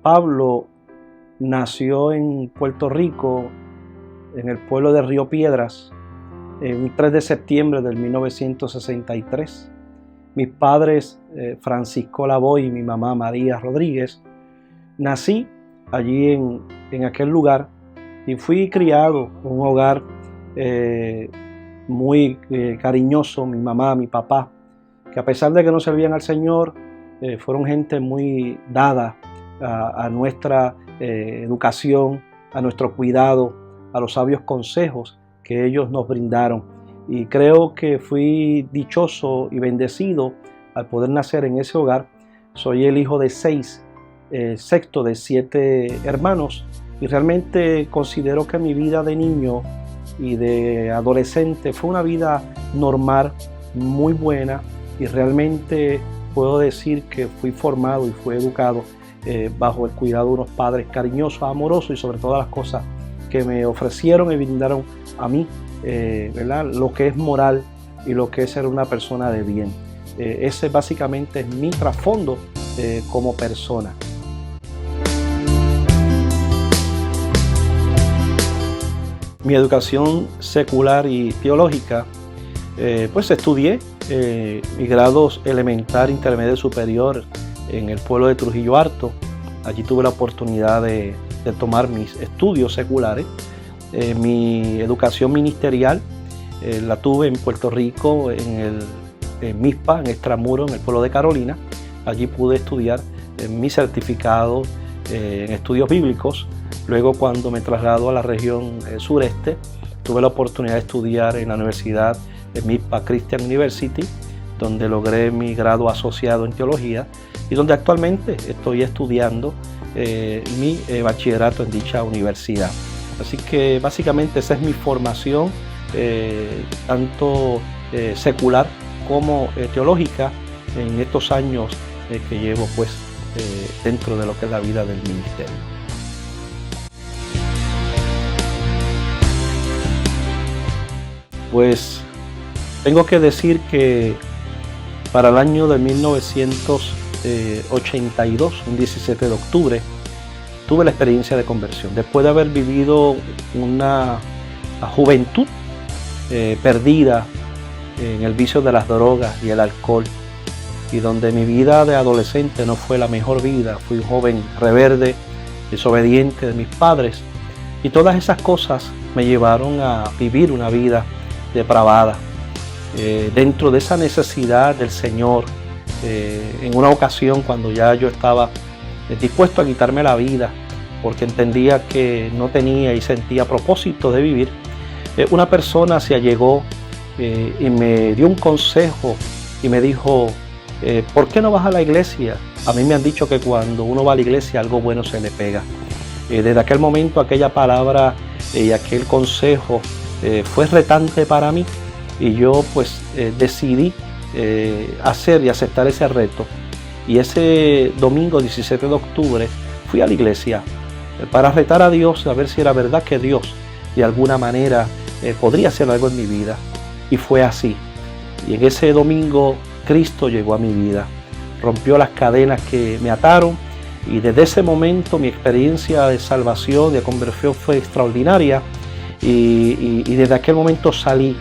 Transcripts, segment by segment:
Pablo nació en Puerto Rico, en el pueblo de Río Piedras, un 3 de septiembre del 1963. Mis padres, Francisco Lavoy y mi mamá María Rodríguez, nací allí en aquel lugar y fui criado en un hogar muy cariñoso. Mi mamá, mi papá, que a pesar de que no servían al Señor, fueron gente muy dada a nuestra educación, a nuestro cuidado, a los sabios consejos que ellos nos brindaron. Y creo que fui dichoso y bendecido al poder nacer en ese hogar. Soy el hijo de 6, sexto de 7 hermanos, y realmente considero que mi vida de niño y de adolescente fue una vida normal, muy buena, y realmente puedo decir que fui formado y fui educado bajo el cuidado de unos padres cariñosos, amorosos, y sobre todas las cosas que me ofrecieron y brindaron a mí, ¿verdad?, lo que es moral y lo que es ser una persona de bien. Ese básicamente es mi trasfondo como persona. Mi educación secular y teológica, pues estudié mis grados elemental, intermedio y superior en el pueblo de Trujillo Alto. Allí tuve la oportunidad de tomar mis estudios seculares. Mi educación ministerial la tuve en Puerto Rico, en MISPA, en Extramuro, en el pueblo de Carolina. Allí pude estudiar mi certificado en estudios bíblicos. Luego, cuando me traslado a la región sureste, tuve la oportunidad de estudiar en la Universidad MISPA Christian University, donde logré mi grado asociado en teología y donde actualmente estoy estudiando mi bachillerato en dicha universidad. Así que básicamente esa es mi formación, tanto secular como teológica, en estos años que llevo pues dentro de lo que es la vida del ministerio. Pues tengo que decir que para el año de 1982, un 17 de octubre, tuve la experiencia de conversión. Después de haber vivido una juventud perdida en el vicio de las drogas y el alcohol, y donde mi vida de adolescente no fue la mejor vida. Fui un joven rebelde, desobediente de mis padres, y todas esas cosas me llevaron a vivir una vida depravada. Dentro de esa necesidad del Señor, en una ocasión cuando ya yo estaba dispuesto a quitarme la vida porque entendía que no tenía y sentía propósito de vivir, una persona se allegó y me dio un consejo y me dijo: ¿por qué no vas a la iglesia? A mí me han dicho que cuando uno va a la iglesia algo bueno se le pega. Desde aquel momento aquella palabra y aquel consejo fue retante para mí, y yo pues decidí hacer y aceptar ese reto. Y ese domingo 17 de octubre fui a la iglesia para retar a Dios, a ver si era verdad que Dios de alguna manera podría hacer algo en mi vida. Y fue así. Y en ese domingo Cristo llegó a mi vida, rompió las cadenas que me ataron, y desde ese momento mi experiencia de salvación, de conversión fue extraordinaria, y desde aquel momento salí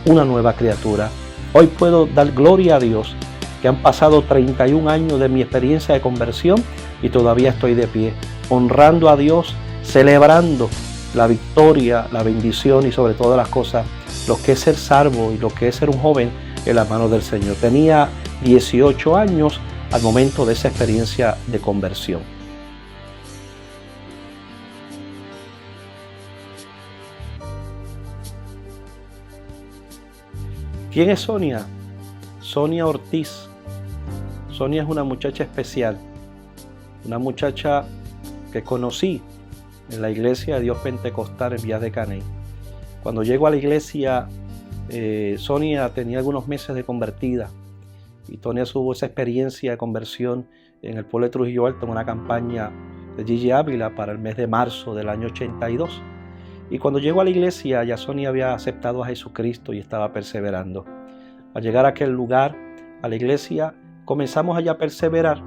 una nueva criatura. Hoy puedo dar gloria a Dios que han pasado 31 años de mi experiencia de conversión y todavía estoy de pie, honrando a Dios, celebrando la victoria, la bendición y sobre todas las cosas, lo que es ser salvo y lo que es ser un joven en las manos del Señor. Tenía 18 años al momento de esa experiencia de conversión. ¿Quién es Sonia? Sonia Ortiz. Sonia es una muchacha especial, una muchacha que conocí en la iglesia de Dios Pentecostal en Vías de Caney. Cuando llego a la iglesia, Sonia tenía algunos meses de convertida, y Sonia tuvo esa experiencia de conversión en el pueblo de Trujillo Alto en una campaña de Gigi Ávila para el mes de marzo del año 82. Y cuando llegó a la iglesia, ya Sonia había aceptado a Jesucristo y estaba perseverando. Al llegar a aquel lugar, a la iglesia, comenzamos allá a perseverar,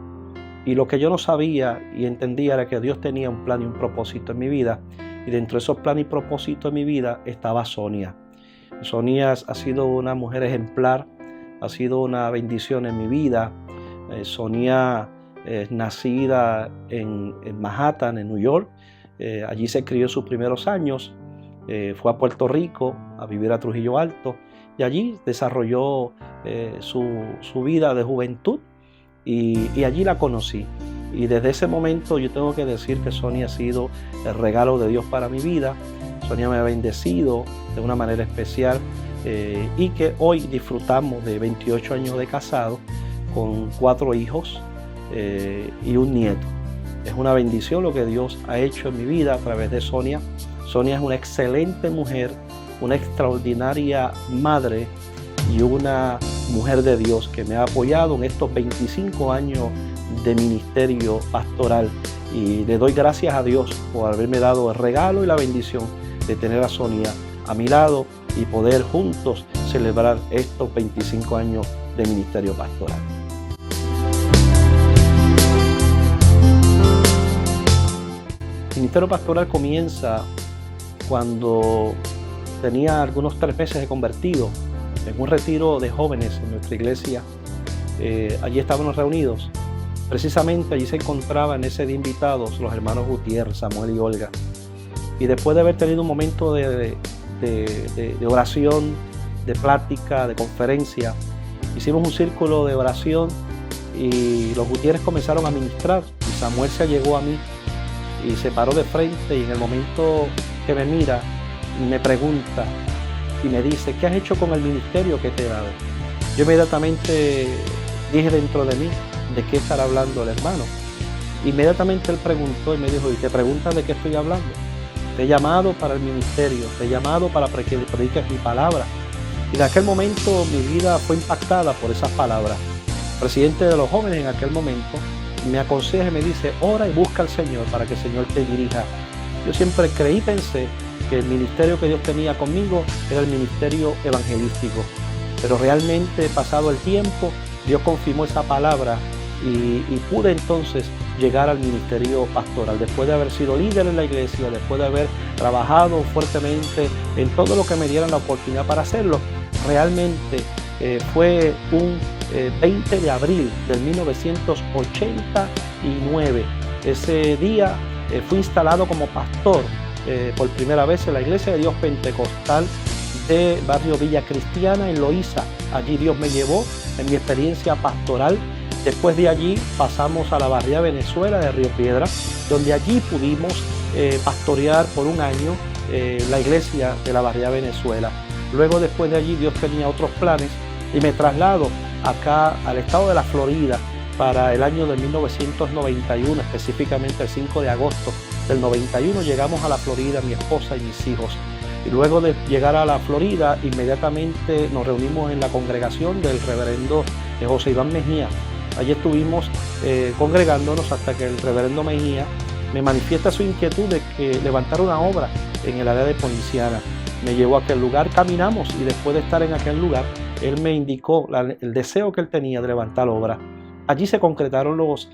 Y lo que yo no sabía y entendía era que Dios tenía un plan y un propósito en mi vida. Y dentro de esos planes y propósitos en mi vida estaba Sonia. Sonia ha sido una mujer ejemplar, ha sido una bendición en mi vida. Sonia es nacida en Manhattan, en New York. Allí se crió sus primeros años. Fue a Puerto Rico a vivir a Trujillo Alto y allí desarrolló su vida de juventud y allí la conocí. Y desde ese momento yo tengo que decir que Sonia ha sido el regalo de Dios para mi vida. Sonia me ha bendecido de una manera especial y que hoy disfrutamos de 28 años de casado con 4 hijos y un nieto. Es una bendición lo que Dios ha hecho en mi vida a través de Sonia. Sonia es una excelente mujer, una extraordinaria madre y una mujer de Dios que me ha apoyado en estos 25 años de ministerio pastoral. Y le doy gracias a Dios por haberme dado el regalo y la bendición de tener a Sonia a mi lado y poder juntos celebrar estos 25 años de ministerio pastoral. El ministerio pastoral comienza cuando tenía algunos 3 meses de convertido en un retiro de jóvenes en nuestra iglesia. Allí estábamos reunidos. Precisamente allí se encontraban ese día invitados los hermanos Gutiérrez, Samuel y Olga. Y después de haber tenido un momento de oración, de plática, de conferencia, hicimos un círculo de oración y los Gutiérrez comenzaron a ministrar y Samuel se allegó a mí y se paró de frente y en el momento que me mira, me pregunta y me dice: ¿qué has hecho con el ministerio que te he dado? Yo inmediatamente dije dentro de mí: ¿de qué estará hablando el hermano? Inmediatamente él preguntó y me dijo: ¿y te preguntas de qué estoy hablando? Te he llamado para el ministerio, te he llamado para que prediques mi palabra. Y en aquel momento mi vida fue impactada por esas palabras. El presidente de los jóvenes en aquel momento me aconseja y me dice: ora y busca al Señor para que el Señor te dirija. Yo siempre creí y pensé que el ministerio que Dios tenía conmigo era el ministerio evangelístico. Pero realmente, pasado el tiempo, Dios confirmó esa palabra y pude entonces llegar al ministerio pastoral. Después de haber sido líder en la iglesia, después de haber trabajado fuertemente en todo lo que me dieran la oportunidad para hacerlo, realmente fue un 20 de abril del 1989. Ese día fui instalado como pastor por primera vez en la Iglesia de Dios Pentecostal de Barrio Villa Cristiana en Loíza. Allí Dios me llevó en mi experiencia pastoral. Después de allí pasamos a la Barriada Venezuela de Río Piedra, donde allí pudimos pastorear por un año la iglesia de la Barriada Venezuela. Luego, después de allí, Dios tenía otros planes y me traslado acá al estado de la Florida para el año de 1991, específicamente el 5 de agosto del 91. Llegamos a la Florida, mi esposa y mis hijos. Y luego de llegar a la Florida, inmediatamente nos reunimos en la congregación del reverendo José Iván Mejía. Allí estuvimos congregándonos hasta que el reverendo Mejía me manifiesta su inquietud de que levantara una obra en el área de Poinciana. Me llevó a aquel lugar, caminamos y después de estar en aquel lugar, él me indicó el deseo que él tenía de levantar obra. Allí se concretaron los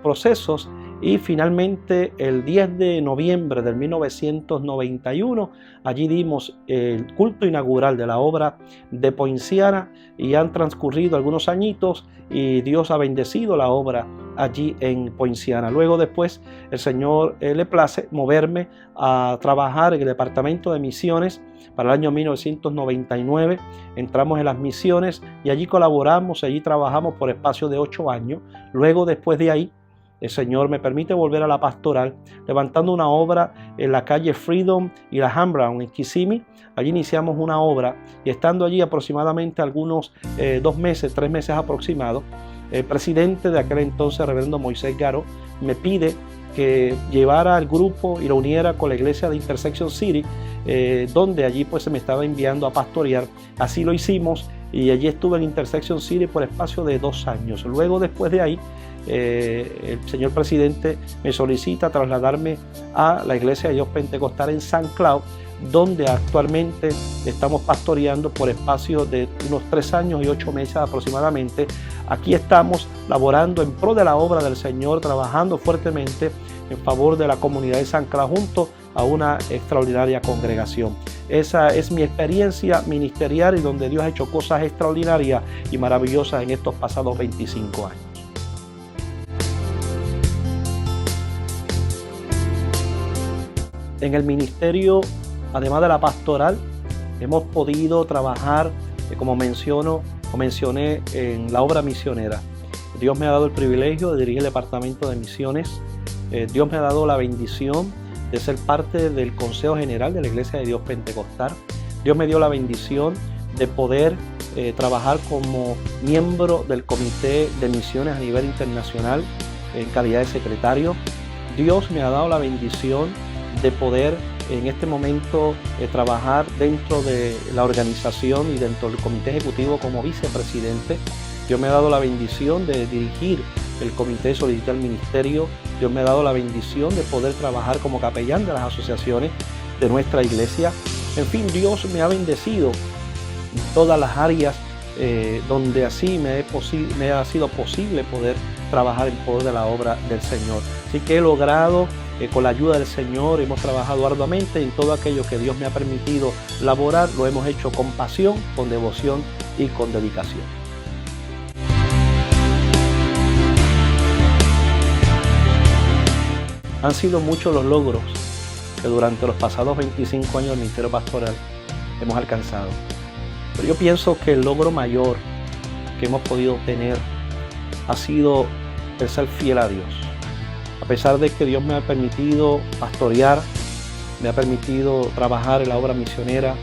procesos y finalmente el 10 de noviembre del 1991 allí dimos el culto inaugural de la obra de Poinciana y han transcurrido algunos añitos y Dios ha bendecido la obra allí en Poinciana. Luego después el Señor le place moverme a trabajar en el departamento de misiones. Para el año 1999 entramos en las misiones y allí colaboramos, allí trabajamos por espacio de 8 años. Luego, después de ahí, el Señor me permite volver a la pastoral, levantando una obra en la calle Freedom y la Hambrown en Kissimmee. Allí iniciamos una obra y estando allí aproximadamente algunos 2 meses, 3 meses aproximados, el presidente de aquel entonces, reverendo Moisés Garó, me pide que llevara al grupo y lo uniera con la iglesia de Intersection City, donde allí pues se me estaba enviando a pastorear. Así lo hicimos y allí estuve en Intersection City por espacio de 2 años. Luego, después de ahí, el señor presidente me solicita trasladarme a la Iglesia de Dios Pentecostal en San Cloud, donde actualmente estamos pastoreando por espacio de unos 3 años y 8 meses aproximadamente. Aquí estamos laborando en pro de la obra del Señor, trabajando fuertemente en favor de la comunidad de San Cloud junto a una extraordinaria congregación. Esa es mi experiencia ministerial y donde Dios ha hecho cosas extraordinarias y maravillosas en estos pasados 25 años. En el ministerio, además de la pastoral, hemos podido trabajar, como mencioné, en la obra misionera. Dios me ha dado el privilegio de dirigir el departamento de misiones. Dios me ha dado la bendición de ser parte del Consejo General de la Iglesia de Dios Pentecostal. Dios me dio la bendición de poder trabajar como miembro del Comité de Misiones a nivel internacional en calidad de secretario. Dios me ha dado la bendición de poder en este momento trabajar dentro de la organización y dentro del comité ejecutivo como vicepresidente. Dios me ha dado la bendición de dirigir el comité de solicitud al ministerio. Dios me ha dado la bendición de poder trabajar como capellán de las asociaciones de nuestra iglesia. En fin, Dios me ha bendecido en todas las áreas donde así me ha sido posible poder trabajar en poder de la obra del Señor. Así que he logrado, con la ayuda del Señor, hemos trabajado arduamente en todo aquello que Dios me ha permitido laborar. Lo hemos hecho con pasión, con devoción y con dedicación. Han sido muchos los logros que durante los pasados 25 años del ministerio pastoral hemos alcanzado. Pero yo pienso que el logro mayor que hemos podido obtener ha sido el ser fiel a Dios. A pesar de que Dios me ha permitido pastorear, me ha permitido trabajar en la obra misionera,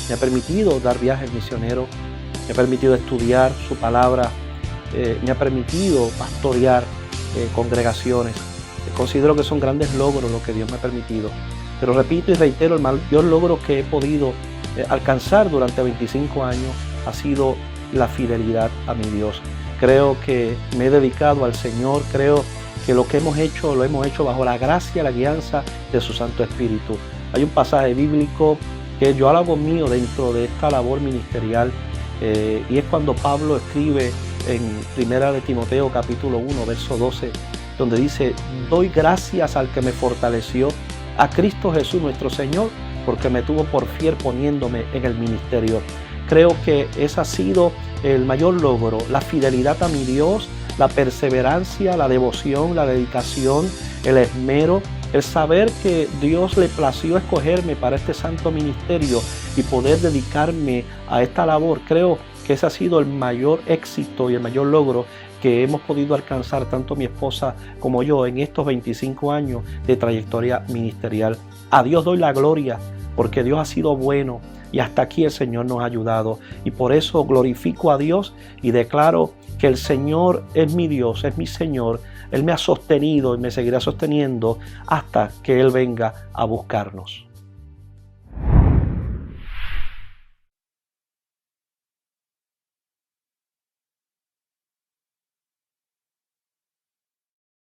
me ha permitido dar viajes misioneros, me ha permitido estudiar su palabra, me ha permitido pastorear congregaciones. Considero que son grandes logros lo que Dios me ha permitido. Pero repito y reitero, el mayor logro que he podido alcanzar durante 25 años ha sido la fidelidad a mi Dios. Creo que me he dedicado al Señor, creo que lo que hemos hecho, lo hemos hecho bajo la gracia, la guianza de su Santo Espíritu. Hay un pasaje bíblico que yo hago mío dentro de esta labor ministerial y es cuando Pablo escribe en 1 de Timoteo capítulo 1, verso 12, donde dice: doy gracias al que me fortaleció, a Cristo Jesús nuestro Señor, porque me tuvo por fiel poniéndome en el ministerio. Creo que ese ha sido el mayor logro, la fidelidad a mi Dios, la perseverancia, la devoción, la dedicación, el esmero, el saber que Dios le plació escogerme para este santo ministerio y poder dedicarme a esta labor. Creo que ese ha sido el mayor éxito y el mayor logro que hemos podido alcanzar tanto mi esposa como yo en estos 25 años de trayectoria ministerial. A Dios doy la gloria porque Dios ha sido bueno y hasta aquí el Señor nos ha ayudado. Y por eso glorifico a Dios y declaro que el Señor es mi Dios, es mi Señor. Él me ha sostenido y me seguirá sosteniendo hasta que Él venga a buscarnos.